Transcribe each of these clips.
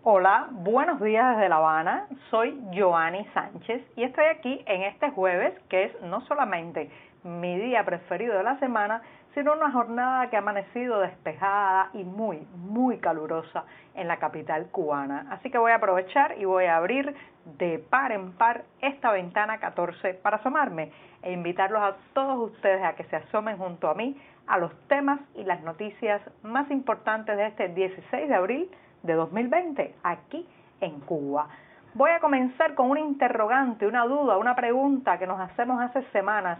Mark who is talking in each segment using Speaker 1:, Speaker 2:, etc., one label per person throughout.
Speaker 1: Hola, buenos días desde La Habana, soy Joanny Sánchez y estoy aquí en este jueves que es no solamente mi día preferido de la semana, sino una jornada que ha amanecido despejada y muy calurosa en la capital cubana. Así que voy a aprovechar y voy a abrir de par en par esta ventana 14 para asomarme e invitarlos a todos ustedes a que se asomen junto a mí a los temas y las noticias más importantes de este 16 de abril de 2020 aquí en Cuba. Voy a comenzar con una interrogante, una duda, una pregunta que nos hacemos hace semanas.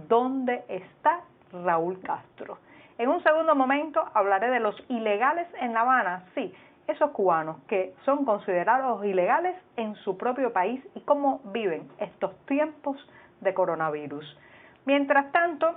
Speaker 1: ¿Dónde está Raúl Castro? En un segundo momento hablaré de los ilegales en La Habana, sí, esos cubanos que son considerados ilegales en su propio país y cómo viven estos tiempos de coronavirus. Mientras tanto,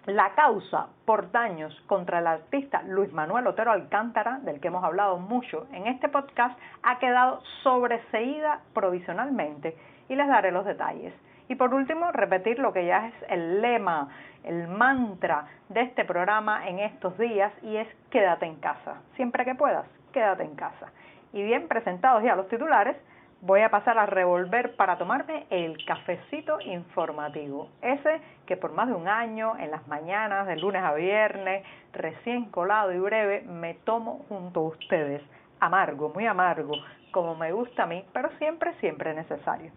Speaker 1: la causa por daños contra el artista Luis Manuel Otero Alcántara, del que hemos hablado mucho en este podcast, ha quedado sobreseída provisionalmente y les daré los detalles. Y por último, repetir lo que ya es el lema, el mantra de este programa en estos días y es quédate en casa. Siempre que puedas, quédate en casa. Y bien presentados ya los titulares, voy a pasar a revolver para tomarme el cafecito informativo. Ese que por más de un año, en las mañanas, de lunes a viernes, recién colado y breve, me tomo junto a ustedes. Amargo, muy amargo, como me gusta a mí, pero siempre necesario.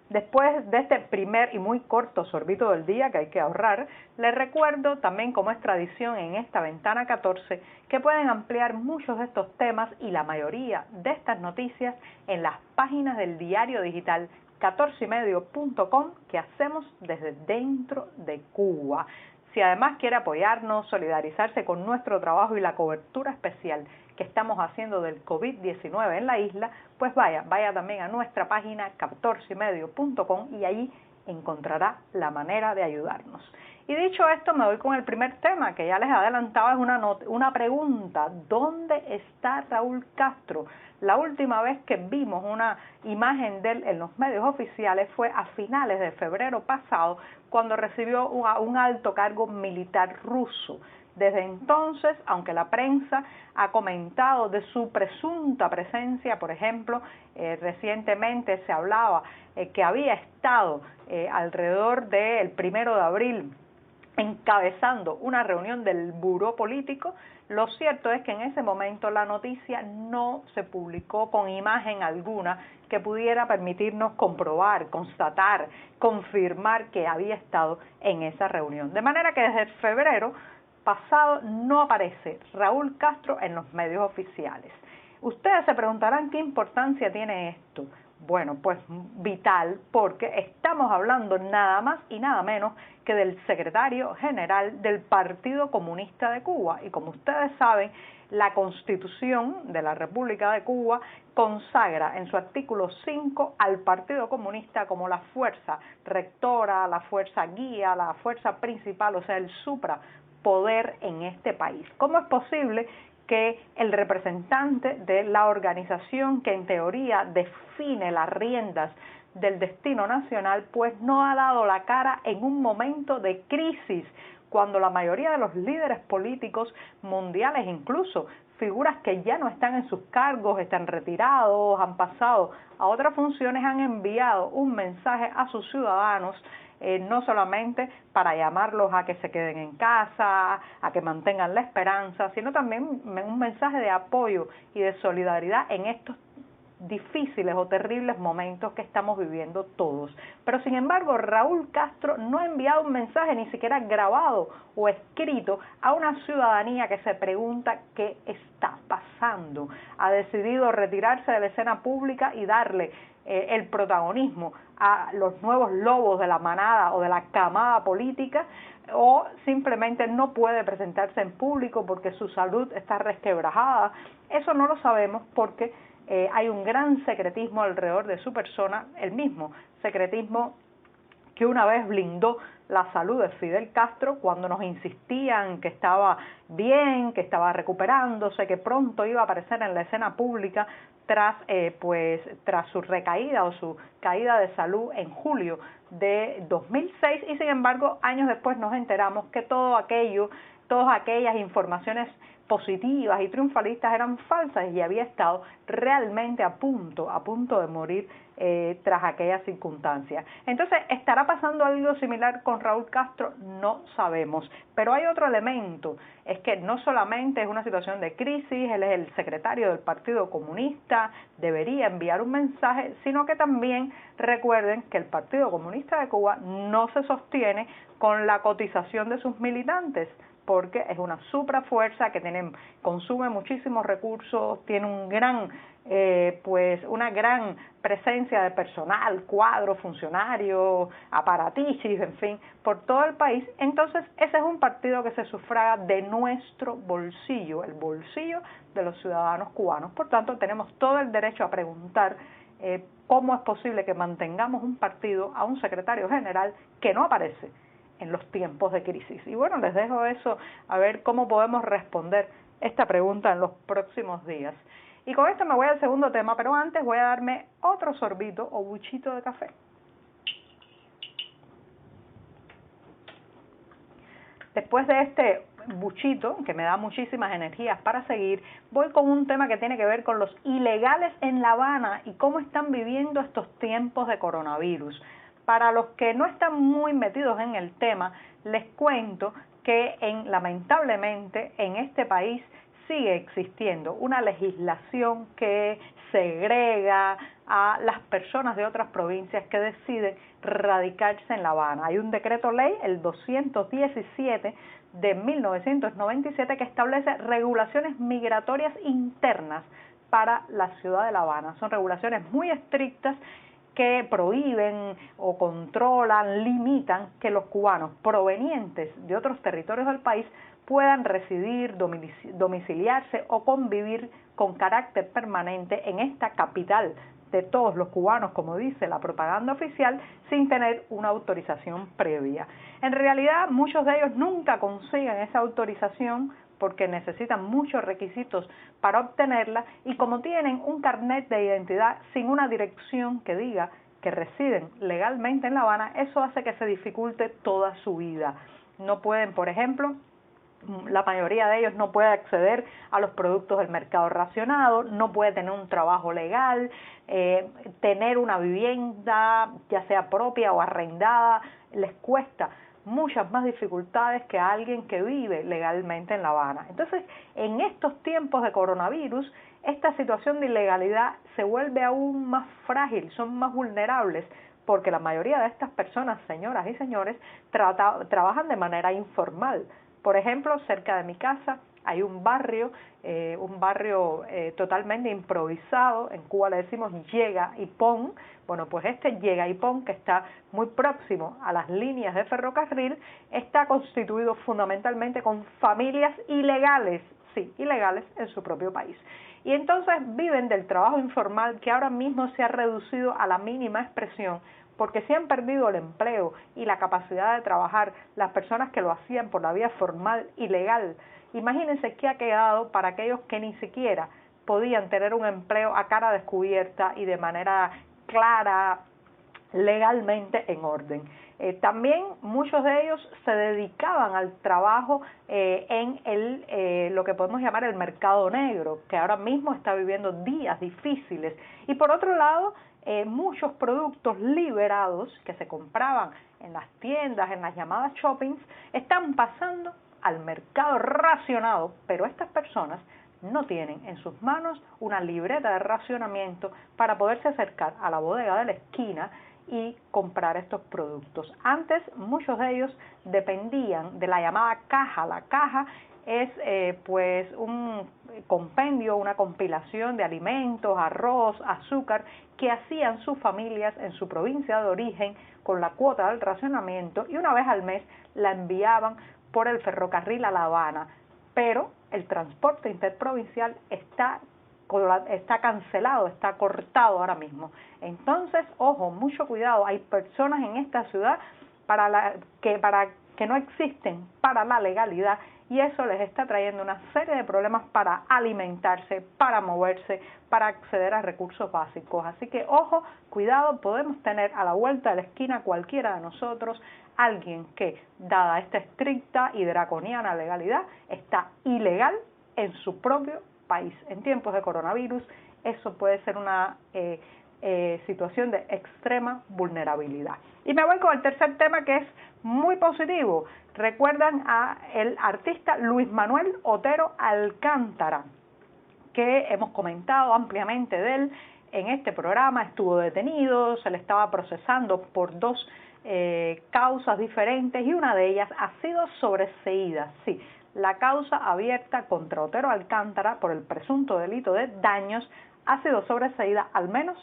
Speaker 1: Después de este primer y muy corto sorbito del día que hay que ahorrar, les recuerdo también, como es tradición en esta ventana 14, que pueden ampliar muchos de estos temas y la mayoría de estas noticias en las páginas del diario digital 14ymedio.com que hacemos desde dentro de Cuba. Si además quiere apoyarnos, solidarizarse con nuestro trabajo y la cobertura especial que estamos haciendo del COVID-19 en la isla, pues vaya también a nuestra página 14ymedio.com y allí encontrará la manera de ayudarnos. Y dicho esto, me voy con el primer tema que ya les adelantaba, es una pregunta. ¿Dónde está Raúl Castro? La última vez que vimos una imagen de él en los medios oficiales fue a finales de febrero pasado, cuando recibió un alto cargo militar ruso. Desde entonces, aunque la prensa ha comentado de su presunta presencia, por ejemplo, recientemente se hablaba que había estado alrededor del 1 de abril encabezando una reunión del buró político, lo cierto es que en ese momento la noticia no se publicó con imagen alguna que pudiera permitirnos comprobar, constatar, confirmar que había estado en esa reunión. De manera que desde febrero pasado no aparece Raúl Castro en los medios oficiales. Ustedes se preguntarán qué importancia tiene esto. Bueno, pues vital, porque estamos hablando nada más y nada menos que del secretario general del Partido Comunista de Cuba. Y como ustedes saben, la Constitución de la República de Cuba consagra en su artículo 5 al Partido Comunista como la fuerza rectora, la fuerza guía, la fuerza principal, o sea, el suprapoder en este país. ¿Cómo es posible que el representante de la organización que en teoría define las riendas del destino nacional, pues no ha dado la cara en un momento de crisis, cuando la mayoría de los líderes políticos mundiales, incluso figuras que ya no están en sus cargos, están retirados, han pasado a otras funciones, han enviado un mensaje a sus ciudadanos, no solamente para llamarlos a que se queden en casa, a que mantengan la esperanza, sino también un mensaje de apoyo y de solidaridad en estos difíciles o terribles momentos que estamos viviendo todos. Pero sin embargo, Raúl Castro no ha enviado un mensaje ni siquiera grabado o escrito a una ciudadanía que se pregunta qué está pasando. Ha decidido retirarse de la escena pública y darle el protagonismo a los nuevos lobos de la manada o de la camada política, o simplemente no puede presentarse en público porque su salud está resquebrajada. Eso no lo sabemos porque hay un gran secretismo alrededor de su persona, el mismo secretismo que una vez blindó la salud de Fidel Castro cuando nos insistían que estaba bien, que estaba recuperándose, que pronto iba a aparecer en la escena pública tras su recaída o su caída de salud en julio de 2006, y sin embargo años después nos enteramos que todo aquello todas aquellas informaciones positivas y triunfalistas eran falsas y había estado realmente a punto de morir tras aquellas circunstancias. Entonces, ¿estará pasando algo similar con Raúl Castro? No sabemos, pero hay otro elemento, es que no solamente es una situación de crisis, él es el secretario del Partido Comunista, debería enviar un mensaje, sino que también recuerden que el Partido Comunista de Cuba no se sostiene con la cotización de sus militantes, porque es una suprafuerza que consume muchísimos recursos, tiene una gran presencia de personal, cuadros, funcionarios, aparatichis, en fin, por todo el país. Entonces, ese es un partido que se sufraga de nuestro bolsillo, el bolsillo de los ciudadanos cubanos. Por tanto, tenemos todo el derecho a preguntar cómo es posible que mantengamos un partido a un secretario general que no aparece en los tiempos de crisis. Y bueno, les dejo eso, a ver cómo podemos responder esta pregunta en los próximos días. Y con esto me voy al segundo tema, pero antes voy a darme otro sorbito o buchito de café. Después de este buchito, que me da muchísimas energías para seguir, voy con un tema que tiene que ver con los ilegales en La Habana y cómo están viviendo estos tiempos de coronavirus. Para los que no están muy metidos en el tema, les cuento que lamentablemente en este país sigue existiendo una legislación que segrega a las personas de otras provincias que deciden radicarse en La Habana. Hay un decreto ley, el 217 de 1997, que establece regulaciones migratorias internas para la ciudad de La Habana. Son regulaciones muy estrictas que prohíben o controlan, limitan que los cubanos provenientes de otros territorios del país puedan residir, domiciliarse o convivir con carácter permanente en esta capital de todos los cubanos, como dice la propaganda oficial, sin tener una autorización previa. En realidad, muchos de ellos nunca consiguen esa autorización porque necesitan muchos requisitos para obtenerla, y como tienen un carnet de identidad sin una dirección que diga que residen legalmente en La Habana, eso hace que se dificulte toda su vida. No pueden, por ejemplo, la mayoría de ellos no puede acceder a los productos del mercado racionado, no puede tener un trabajo legal, tener una vivienda, ya sea propia o arrendada, les cuesta muchas más dificultades que a alguien que vive legalmente en La Habana. Entonces, en estos tiempos de coronavirus, esta situación de ilegalidad se vuelve aún más frágil, son más vulnerables, porque la mayoría de estas personas, señoras y señores, trabajan de manera informal. Por ejemplo, cerca de mi casa hay un barrio totalmente improvisado, en Cuba le decimos llega y pon. Bueno, pues este llega y pon, que está muy próximo a las líneas de ferrocarril, está constituido fundamentalmente con familias ilegales, sí, ilegales en su propio país. Y entonces viven del trabajo informal, que ahora mismo se ha reducido a la mínima expresión, porque se han perdido el empleo y la capacidad de trabajar las personas que lo hacían por la vía formal y legal. Imagínense qué ha quedado para aquellos que ni siquiera podían tener un empleo a cara descubierta y de manera clara, legalmente en orden. También muchos de ellos se dedicaban al trabajo en lo que podemos llamar el mercado negro, que ahora mismo está viviendo días difíciles. Y por otro lado, muchos productos liberados que se compraban en las tiendas, en las llamadas shoppings, están pasando al mercado racionado, pero estas personas no tienen en sus manos una libreta de racionamiento para poderse acercar a la bodega de la esquina y comprar estos productos. Antes muchos de ellos dependían de la llamada caja. La caja es pues un compendio, una compilación de alimentos, arroz, azúcar que hacían sus familias en su provincia de origen con la cuota del racionamiento, y una vez al mes la enviaban por el ferrocarril a La Habana, pero el transporte interprovincial está cancelado, está cortado ahora mismo. Entonces, ojo, mucho cuidado, hay personas en esta ciudad que no existen para la legalidad, y eso les está trayendo una serie de problemas para alimentarse, para moverse, para acceder a recursos básicos. Así que, ojo, cuidado, podemos tener a la vuelta de la esquina cualquiera de nosotros alguien que, dada esta estricta y draconiana legalidad, está ilegal en su propio país. En tiempos de coronavirus, eso puede ser una situación de extrema vulnerabilidad. Y me voy con el tercer tema, que es muy positivo. Recuerdan a el artista Luis Manuel Otero Alcántara, que hemos comentado ampliamente de él en este programa. Estuvo detenido, se le estaba procesando por dos causas diferentes y una de ellas ha sido sobreseída. Sí, la causa abierta contra Otero Alcántara por el presunto delito de daños ha sido sobreseída al menos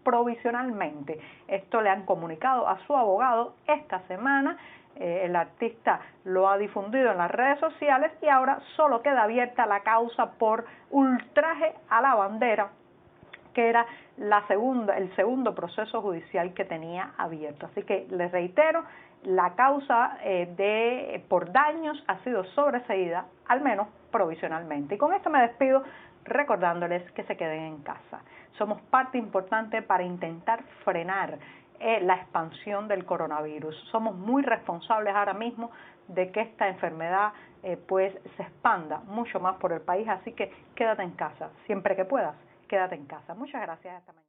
Speaker 1: provisionalmente. Esto le han comunicado a su abogado esta semana. El artista lo ha difundido en las redes sociales y ahora solo queda abierta la causa por ultraje a la bandera, que era el segundo proceso judicial que tenía abierto. Así que les reitero, la causa por daños ha sido sobreseída, al menos provisionalmente. Y con esto me despido recordándoles que se queden en casa. Somos parte importante para intentar frenar la expansión del coronavirus. Somos muy responsables ahora mismo de que esta enfermedad pues se expanda mucho más por el país, así que quédate en casa, siempre que puedas, quédate en casa. Muchas gracias, hasta mañana.